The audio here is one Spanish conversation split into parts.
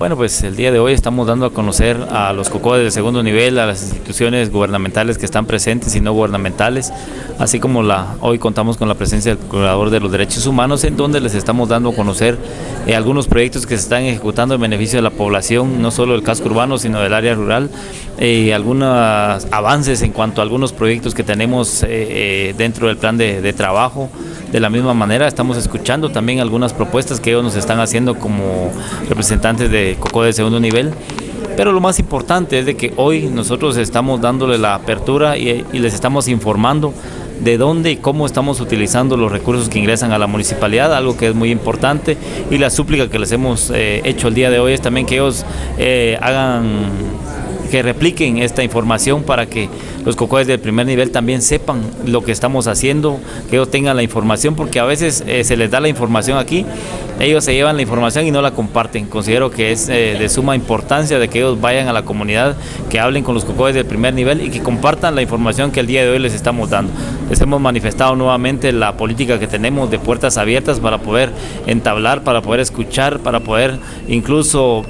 Bueno, pues el día de hoy estamos dando a conocer a los COCODES de segundo nivel, a las instituciones gubernamentales que están presentes y no gubernamentales, así como hoy contamos con la presencia del Procurador de los Derechos Humanos, en donde les estamos dando a conocer algunos proyectos que se están ejecutando en beneficio de la población, no solo del casco urbano, sino del área rural, algunos avances en cuanto a algunos proyectos que tenemos dentro del plan de trabajo. De la misma manera estamos escuchando también algunas propuestas que ellos nos están haciendo como representantes de COCODES de segundo nivel, pero lo más importante es de que hoy nosotros estamos dándole la apertura y les estamos informando de dónde y cómo estamos utilizando los recursos que ingresan a la municipalidad, algo que es muy importante, y la súplica que les hemos hecho el día de hoy es también que ellos que repliquen esta información para que los COCODES del primer nivel también sepan lo que estamos haciendo, que ellos tengan la información, porque a veces se les da la información aquí, ellos se llevan la información y no la comparten. Considero que es de suma importancia de que ellos vayan a la comunidad, que hablen con los COCODES del primer nivel y que compartan la información que el día de hoy les estamos dando. Les hemos manifestado nuevamente la política que tenemos de puertas abiertas para poder entablar, para poder escuchar, para poder incluso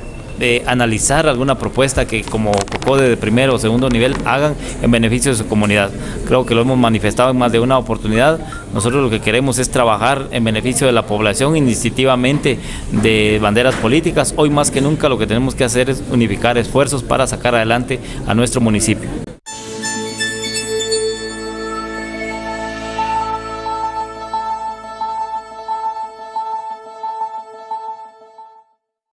analizar alguna propuesta que como COCODE de primero o segundo nivel hagan en beneficio de su comunidad. Creo que lo hemos manifestado en más de una oportunidad. Nosotros lo que queremos es trabajar en beneficio de la población, indistintivamente de banderas políticas. Hoy más que nunca lo que tenemos que hacer es unificar esfuerzos para sacar adelante a nuestro municipio.